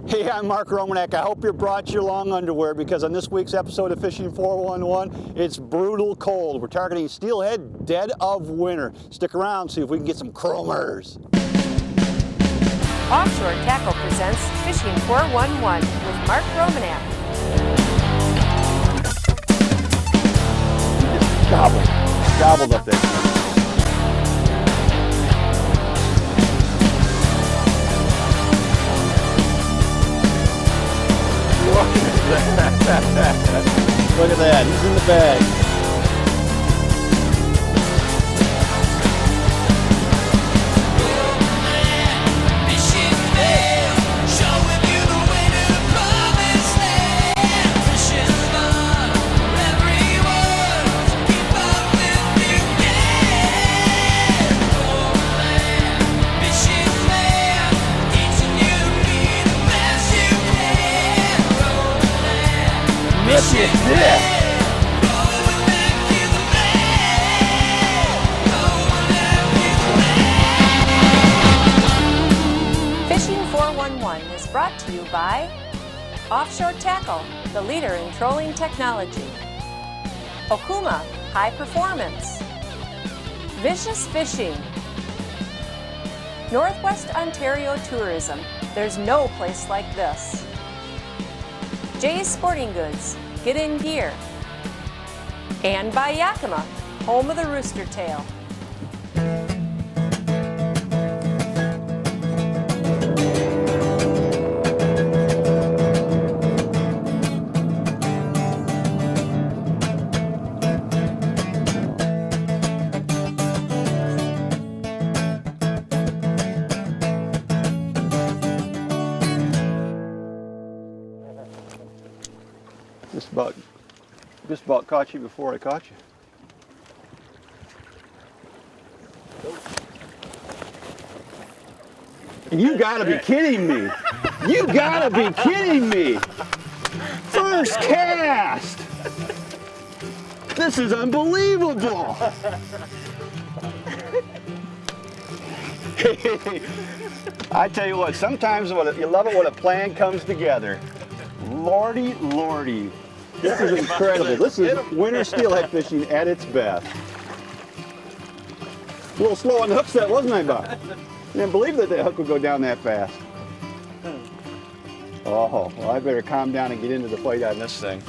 Hey, I'm Mark Romanack. I hope you brought your long underwear because on this week's episode of Fishing 411, it's brutal cold. We're targeting steelhead dead of winter. Stick around, see if we can get some chromers. Offshore Tackle presents Fishing 411 with Mark Romanack. Just gobbled up there. Look at that, he's in the bag. Look at this! Fishing 411 is brought to you by Offshore Tackle, the leader in trolling technology. Okuma, high performance. Vicious Fishing. Northwest Ontario Tourism, there's no place like this. Jay's Sporting Goods, get in gear. And by Yakima, home of the rooster tail. Just about caught you before I caught you. You gotta be kidding me. You gotta be kidding me. First cast. This is unbelievable. I tell you what, sometimes you love it when a plan comes together. Lordy, lordy. This is incredible. This is winter steelhead fishing at its best. A little slow on the hook set, wasn't I, Bob? I didn't believe that hook would go down that fast. Oh, well, I better calm down and get into the fight on this thing.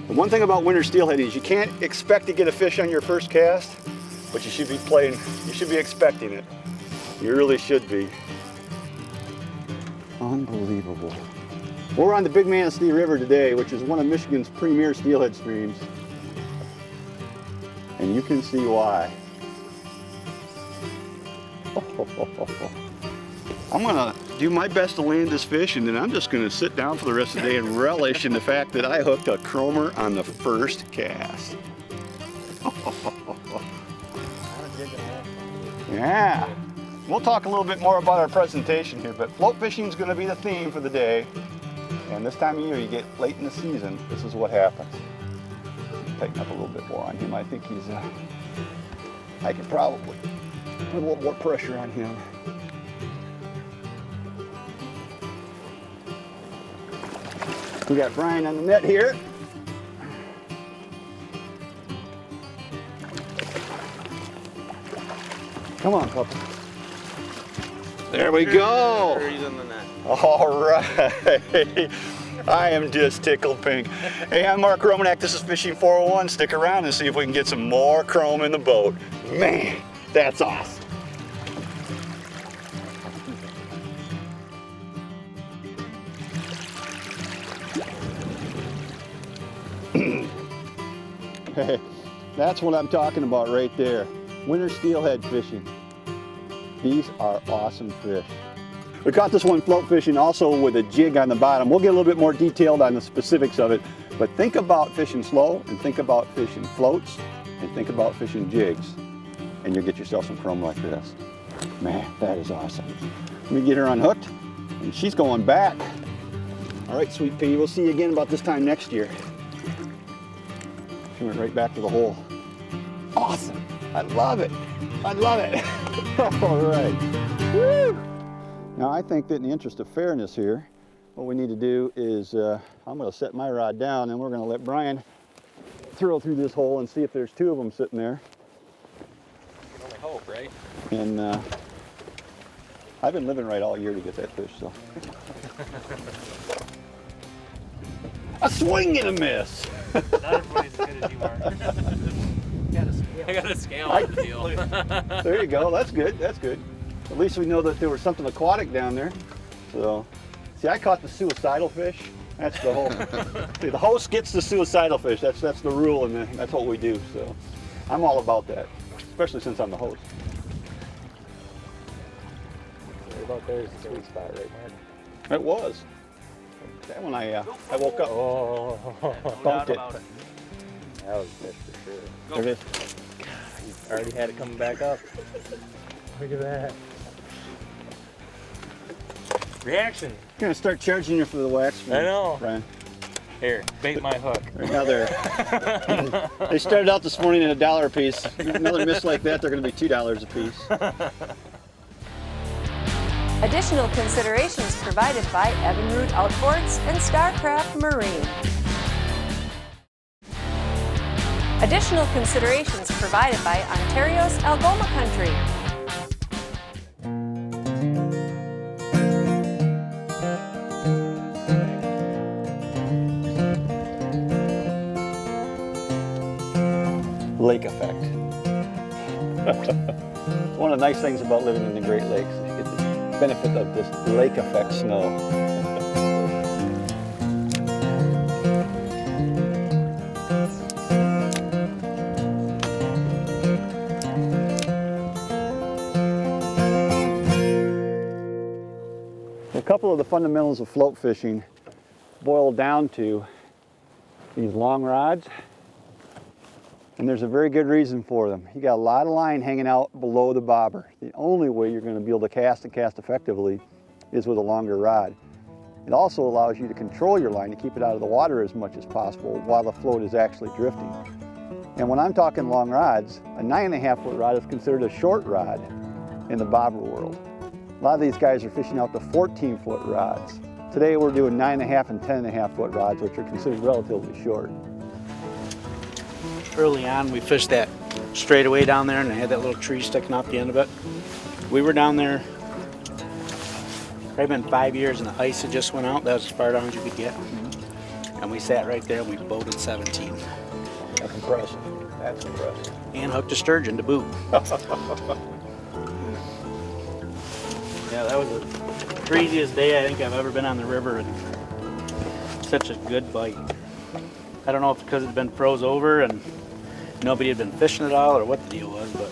The one thing about winter steelhead is you can't expect to get a fish on your first cast, but you should be expecting it. You really should be. Unbelievable. We're on the Big Manistee River today, which is one of Michigan's premier steelhead streams. And you can see why. I'm gonna do my best to land this fish, and then I'm just gonna sit down for the rest of the day and relish in the fact that I hooked a chromer on the first cast. Yeah. We'll talk a little bit more about our presentation here, but float fishing is gonna be the theme for the day. And this time of year, you get late in the season, this is what happens. Tighten up a little bit more on him. I think he's, I could probably put a little more pressure on him. We got Bryan on the net here. Come on, puppy. There we go. He's in the net. All right. I am just tickled pink. Hey, I'm Mark Romanack. This is Fishing 401. Stick around and see if we can get some more chrome in the boat. Man, that's awesome. Hey, that's what I'm talking about right there. Winter steelhead fishing. These are awesome fish. We caught this one float fishing also with a jig on the bottom. We'll get a little bit more detailed on the specifics of it, but think about fishing slow and think about fishing floats and think about fishing jigs, and you'll get yourself some chrome like this. Man, that is awesome. Let me get her unhooked, and she's going back. All right, Sweet Pea, we'll see you again about this time next year. She went right back to the hole. Awesome. I love it. I love it. All right. Woo! Now I think that in the interest of fairness here, what we need to do is, I'm going to set my rod down and we're going to let Bryan throw through this hole and see if there's two of them sitting there. You can only hope, right? And I've been living right all year to get that fish, so. A swing and a miss. Not everybody's as good as you are. I got a scale on the deal. There you go. That's good. That's good. At least we know that there was something aquatic down there. So, see, I caught the suicidal fish. That's the whole. See, the host gets the suicidal fish. That's the rule, and that's what we do. So, I'm all about that, especially since I'm the host. Right about there is the sweet spot, right, Mark? It was. That one I woke up. Oh, bumped it. That was a fish for sure. There it is. You already had it coming back up. Look at that. Reaction. I'm gonna start charging you for the wax. I know. Bryan. Here, bait my hook. Right now they started out this morning at $1 a piece. Another miss like that, they're gonna be $2 a piece. Additional considerations provided by Evinrude Outboards and Starcraft Marine. Additional considerations provided by Ontario's Algoma Country. Lake effect. One of the nice things about living in the Great Lakes is you get the benefit of this lake effect snow. A couple of the fundamentals of float fishing boil down to these long rods, and there's a very good reason for them. You got a lot of line hanging out below the bobber. The only way you're going to be able to cast and cast effectively is with a longer rod. It also allows you to control your line to keep it out of the water as much as possible while the float is actually drifting. And when I'm talking long rods, a 9.5 foot rod is considered a short rod in the bobber world. A lot of these guys are fishing out to 14-foot rods. Today we're doing 9.5 and 10.5 foot rods, which are considered relatively short. Early on, we fished that straightaway down there, and they had that little tree sticking out the end of it. We were down there, probably been 5 years, and the ice had just went out. That was as far down as you could get. And we sat right there, and we boated 17. That's impressive. That's impressive. And hooked a sturgeon to boot. Yeah, that was the craziest day I think I've ever been on the river, and such a good bite. I don't know if because it had been froze over and nobody had been fishing at all or what the deal was, but.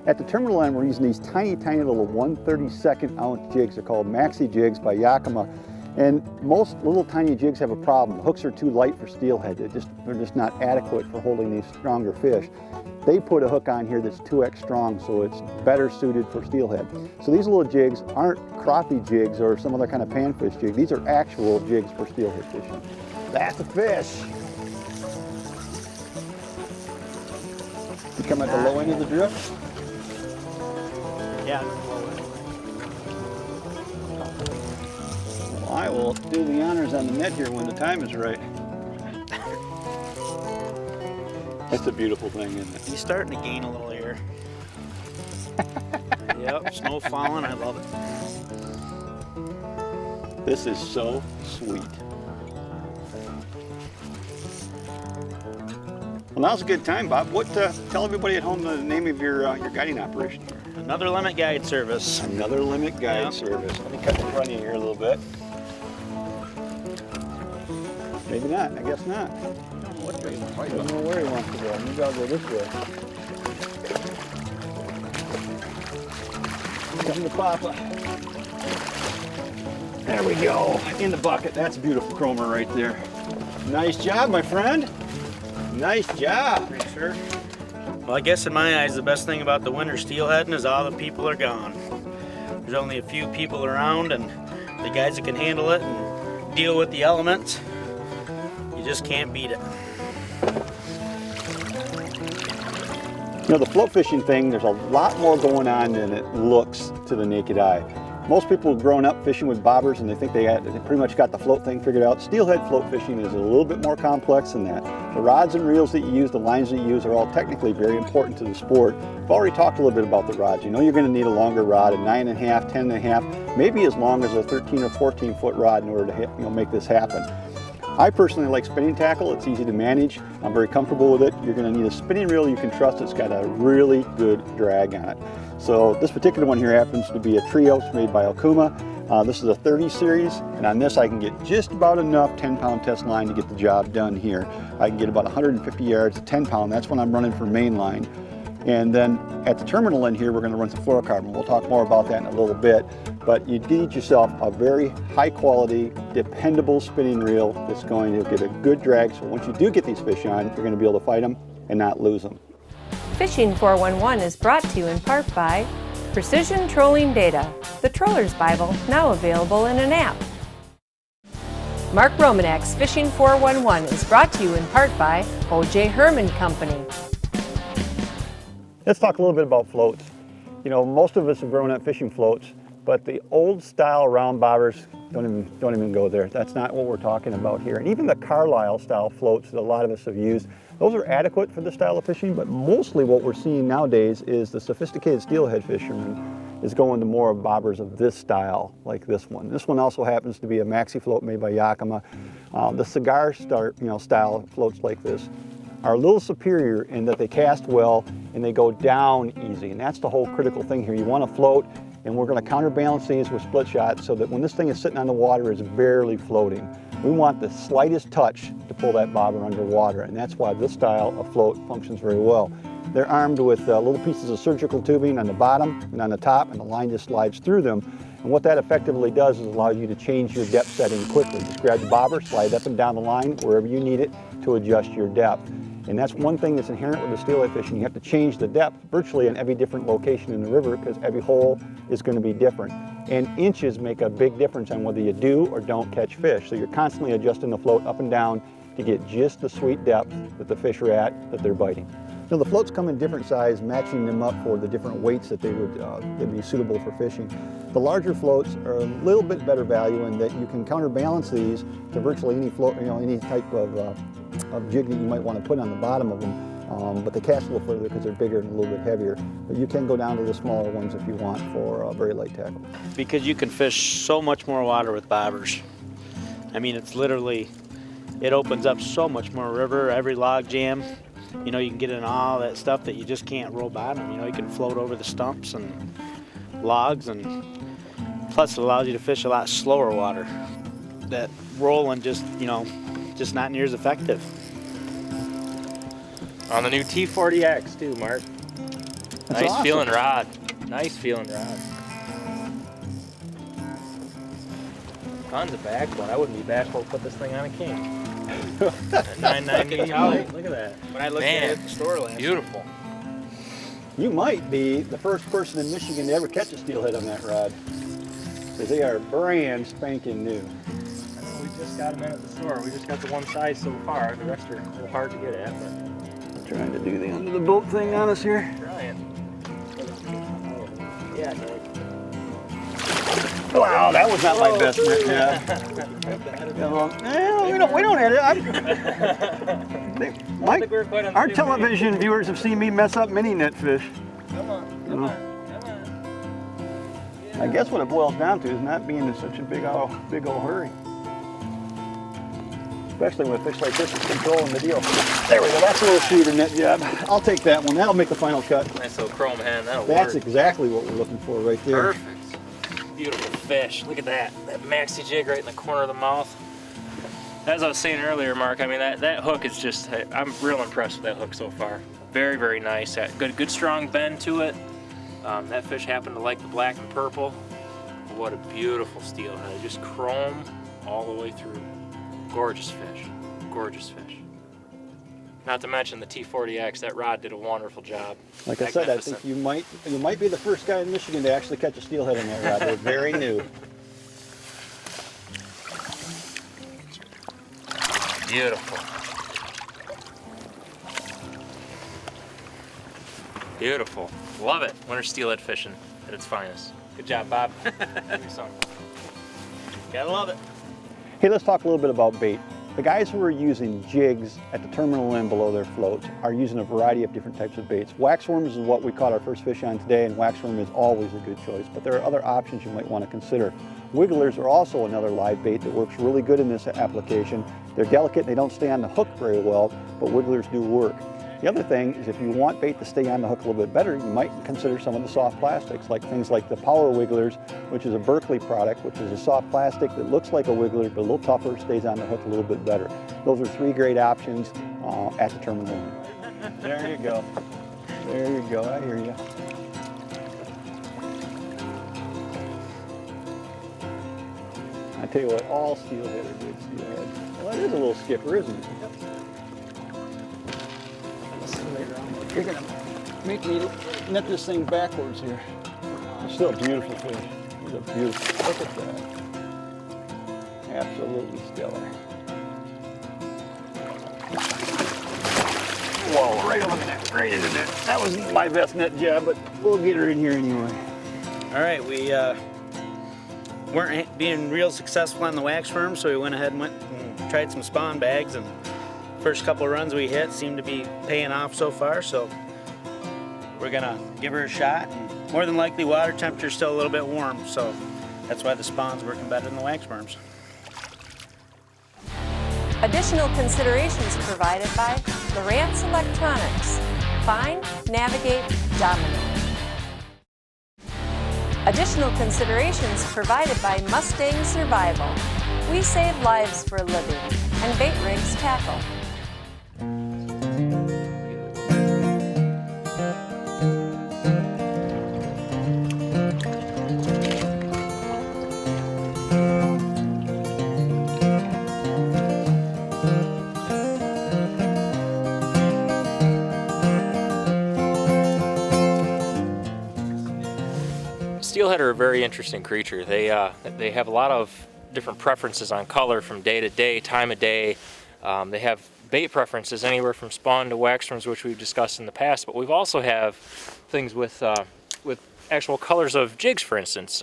At the terminal end, we're using these tiny, tiny little 1/32 ounce jigs. They're called Maxi jigs by Yakima. And most little tiny jigs have a problem. The hooks are too light for steelhead. They're just not adequate for holding these stronger fish. They put a hook on here that's 2x strong, so it's better suited for steelhead. So these little jigs aren't crappie jigs or some other kind of panfish jig. These are actual jigs for steelhead fishing. That's a fish. You come at the low end of the drift? Yeah. Well, I will do the honors on the net here when the time is right. It's a beautiful thing, isn't it? He's starting to gain a little air. Yep, snow falling, I love it. This is so sweet. Well, now's a good time, Bob. Tell everybody at home the name of your guiding operation here. Another limit guide service. Another limit guide Yep. service. Let me cut in front of you here a little bit. Maybe not. I guess not. I don't know where he wants to go. Maybe I'll go this way. Come to Papa. There we go. In the bucket. That's a beautiful chromer right there. Nice job, my friend. Nice job. Pretty sure. Well, I guess in my eyes, the best thing about the winter steelheading is all the people are gone. There's only a few people around, and the guys that can handle it and deal with the elements, you just can't beat it. You know, the float fishing thing, there's a lot more going on than it looks to the naked eye. Most people have grown up fishing with bobbers and they think they pretty much got the float thing figured out. Steelhead float fishing is a little bit more complex than that. The rods and reels that you use, the lines that you use are all technically very important to the sport. I've already talked a little bit about the rods. You know you're going to need a longer rod, a 9.5, 10.5, maybe as long as a 13 or 14 foot rod in order to make this happen. I personally like spinning tackle. It's easy to manage. I'm very comfortable with it. You're going to need a spinning reel you can trust. It's got a really good drag on it. So this particular one here happens to be a trio. It's made by Yakima. This is a 30 series, and on this I can get just about enough 10-pound test line to get the job done here. I can get about 150 yards at 10-pound. That's when I'm running for main line. And then at the terminal end here, we're going to run some fluorocarbon. We'll talk more about that in a little bit. But you need yourself a very high quality, dependable spinning reel that's going to get a good drag. So once you do get these fish on, you're going to be able to fight them and not lose them. Fishing 411 is brought to you in part by Precision Trolling Data, the Troller's Bible, now available in an app. Mark Romanack's Fishing 411 is brought to you in part by O.J. Herman Company. Let's talk a little bit about floats. You know, most of us have grown up fishing floats, but the old style round bobbers don't even go there. That's not what we're talking about here. And even the Carlisle style floats that a lot of us have used, those are adequate for the style of fishing, but mostly what we're seeing nowadays is the sophisticated steelhead fisherman is going to more of bobbers of this style, like this one. This one also happens to be a Maxi float made by Yakima. The cigar style floats like this are a little superior in that they cast well and they go down easy, and that's the whole critical thing here. You want to float, and we're going to counterbalance these with split shots so that when this thing is sitting on the water, it's barely floating. We want the slightest touch to pull that bobber underwater, and that's why this style of float functions very well. They're armed with little pieces of surgical tubing on the bottom and on the top, and the line just slides through them. And what that effectively does is allow you to change your depth setting quickly. Just grab the bobber, slide up and down the line wherever you need it to adjust your depth. And that's one thing that's inherent with the steelhead fishing. You have to change the depth virtually in every different location in the river because every hole is going to be different. And inches make a big difference on whether you do or don't catch fish. So you're constantly adjusting the float up and down to get just the sweet depth that the fish are at that they're biting. So the floats come in different size, matching them up for the different weights that they would they'd be suitable for fishing. The larger floats are a little bit better value in that you can counterbalance these to virtually any float, any type of jig that you might want to put on the bottom of them. But they cast a little further because they're bigger and a little bit heavier. But you can go down to the smaller ones if you want for very light tackle. Because you can fish so much more water with bobbers. I mean, it's literally, it opens up so much more river, every log jam. You know, you can get in all that stuff that you just can't roll bottom. You know, you can float over the stumps and logs, and plus it allows you to fish a lot slower water. That rolling just not near as effective. On the new T40X too, Mark. That's nice awesome. feeling rod. Nice feeling rod. Tons of backbone. I wouldn't be bashful to put this thing on a king. 9.9 medium light. Look at that. When I looked at it at the store last Beautiful. You might be the first person in Michigan to ever catch a steelhead on that rod, because they are brand spanking new. We just got them in at the store. We just got the one size so far. The rest are a little hard to get at, but Trying to do the under the boat thing on us here. trying. Yeah, Nick. Wow, that was not my best net. We don't edit. Our television viewers have seen me mess up many net fish. Come on, come on, come on. I guess what it boils down to is not being in such a big old hurry. Especially when a fish like this is controlling the deal. There we go, that's a little sweeter net job. I'll take that one, that'll make the final cut. Nice little chrome hen, that'll That's work. exactly what we're looking for right there. Perfect. Beautiful fish. Look at that. That maxi jig right in the corner of the mouth. As I was saying earlier, Mark, I mean, that hook is just, I'm real impressed with that hook so far. Very, very nice. Good strong bend to it. That fish happened to like the black and purple. What a beautiful steelhead. Just chrome all the way through. Gorgeous fish. Gorgeous fish. Not to mention the T40X. That rod did a wonderful job. Like I said, I think you might be the first guy in Michigan to actually catch a steelhead on that rod. They're very new. Beautiful. Beautiful. Love it. Winter steelhead fishing at its finest. Good job, Bob. Give me some. Gotta love it. Hey, let's talk a little bit about bait. The guys who are using jigs at the terminal end below their floats are using a variety of different types of baits. Waxworms is what we caught our first fish on today, and waxworm is always a good choice, but there are other options you might want to consider. Wigglers are also another live bait that works really good in this application. They're delicate, they don't stay on the hook very well, but wigglers do work. The other thing is if you want bait to stay on the hook a little bit better, you might consider some of the soft plastics, like things like the Power Wigglers, which is a Berkeley product, which is a soft plastic that looks like a wiggler, but a little tougher, stays on the hook a little bit better. Those are 3 great options at the terminal end. There you go. There you go, I hear you. I tell you what, all steelhead are good steelhead. Well, that is a little skipper, isn't it? You're gonna make me net this thing backwards here. It's still a beautiful fish. It's a beautiful, look at that. Absolutely stellar. Whoa, right over the net, right in the net. That wasn't my best net job, but we'll get her in here anyway. All right, we weren't being real successful on the waxworm, so we went ahead and went and tried some spawn bags, and first couple of runs we hit seem to be paying off so far, so we're gonna give her a shot. And more than likely water temperature's still a little bit warm, so that's why the spawn's working better than the waxworms. Additional considerations provided by Lowrance Electronics. Find, navigate, dominate. Additional considerations provided by Mustang Survival. We save lives for a living, and Bait Rigs Tackle. Steelhead are a very interesting creature. They have a lot of different preferences on color from day to day, time of day. They have bait preferences anywhere from spawn to waxworms, which we've discussed in the past, but we've also have things with actual colors of jigs, for instance.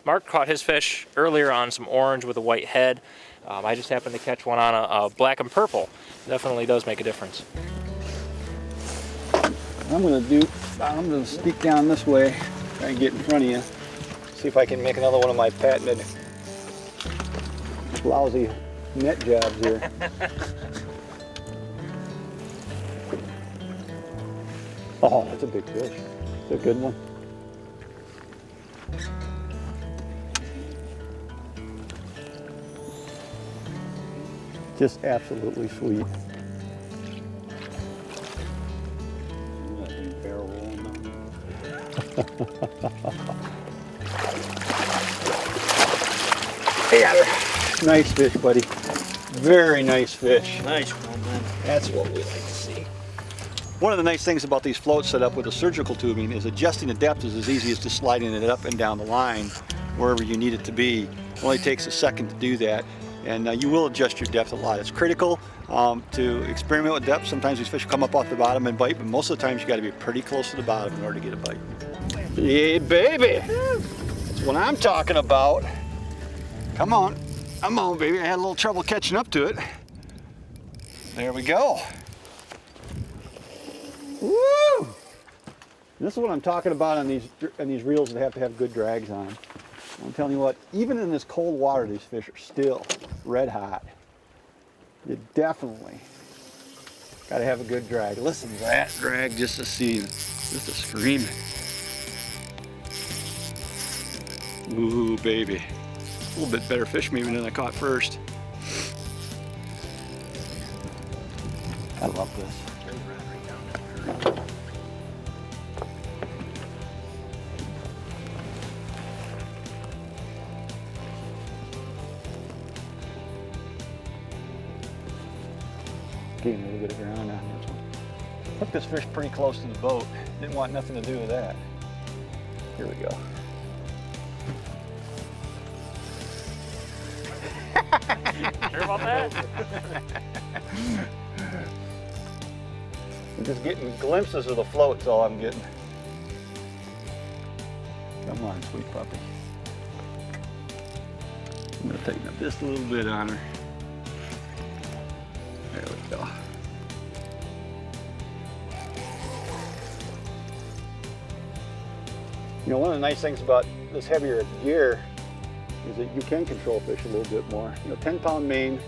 Mark caught his fish earlier on some orange with a white head. I just happened to catch one on a black and purple. Definitely does make a difference. I'm gonna sneak down this way, try and get in front of you. See if I can make another one of my patented lousy net jobs here. Oh, that's a big fish. It's a good one. Just absolutely sweet. Barrel rolling down. Hey, nice fish, buddy. Very nice fish. Nice one, man. That's what we like to see. One of the nice things about these floats set up with the surgical tubing is adjusting the depth is as easy as just sliding it up and down the line wherever you need it to be. It only takes a second to do that, and you will adjust your depth a lot. It's critical to experiment with depth. Sometimes these fish come up off the bottom and bite, but most of the times you got to be pretty close to the bottom in order to get a bite. Yeah, baby. That's what I'm talking about. Come on, baby. I had a little trouble catching up to it. There we go. Woo! This is what I'm talking about on these reels that have to have good drags on. I'm telling you what, even in this cold water, these fish are still red hot. You definitely got to have a good drag. Listen to that drag just to see, just to scream it. Ooh, baby. A little bit better fish maybe than I caught first. I love this. Getting a little bit of ground on this one. Hooked this fish pretty close to the boat. Didn't want nothing to do with that. Here we go. Sure about that? I'm just getting glimpses of the floats, all I'm getting. Come Come on, sweet puppy. I'm gonna tighten up just a little bit on her. There we go. You know, one of the nice things about this heavier gear is that you can control fish a little bit more. You know, 10-pound main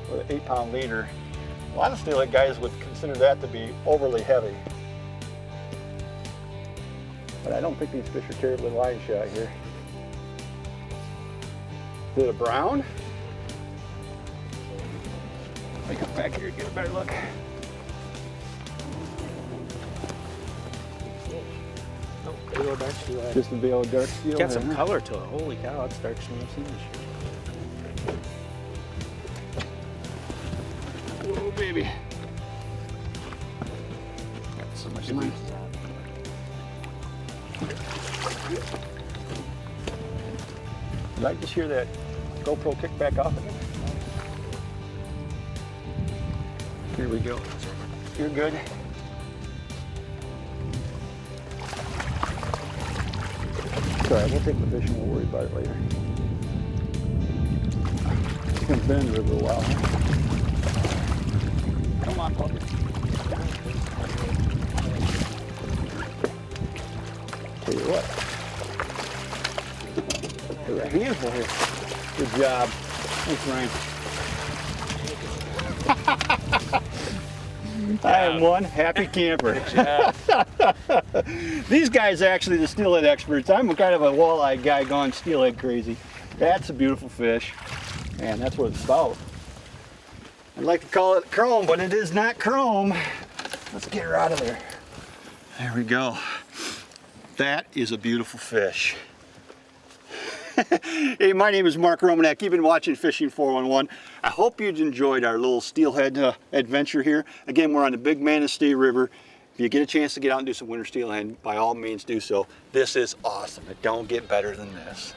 with an 8-pound leader. A lot of steelhead guys would consider that to be overly heavy. But I don't think these fish are terribly line shot here. Is it a brown? Let me come back here and get a better look. Oh, big old dark steelhead. Just a big old dark steelhead. Got some color to it. Holy cow, it's darkest one I've seen this year. Oh baby. Got so much money. Did I just hear that GoPro kick back off again? Here we go. You're good. Sorry, we'll take the fish and we'll worry about it later. It's gonna bend the river a while. Come on, puppy. Tell you what. There's a handful here. Good job. Thanks, Ryan. I am one happy camper. These guys are actually the steelhead experts. I'm kind of a walleye guy gone steelhead crazy. That's a beautiful fish, and that's what it's about. I'd like to call it chrome, but it is not chrome. Let's get her out of there. There we go. That is a beautiful fish. Hey, my name is Mark Romanack. You've been watching Fishing 411. I hope you enjoyed our little steelhead adventure here. Again, we're on the Big Manistee River. If you get a chance to get out and do some winter steelhead, by all means do so. This is awesome. It don't get better than this.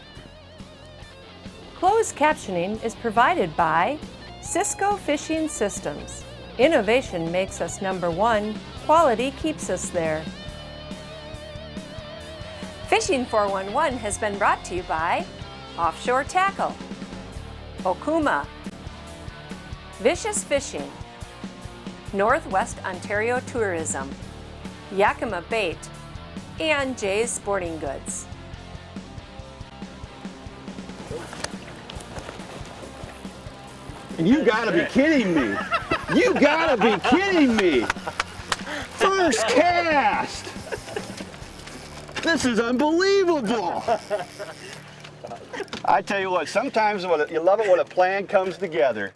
Closed captioning is provided by Cisco Fishing Systems. Innovation makes us #1. Quality keeps us there. Fishing 411 has been brought to you by Offshore Tackle, Okuma, Vicious Fishing, Northwest Ontario Tourism, Yakima Bait, and Jay's Sporting Goods. You gotta be kidding me. You gotta be kidding me. First cast. This is unbelievable. I tell you what, sometimes you love it when a plan comes together.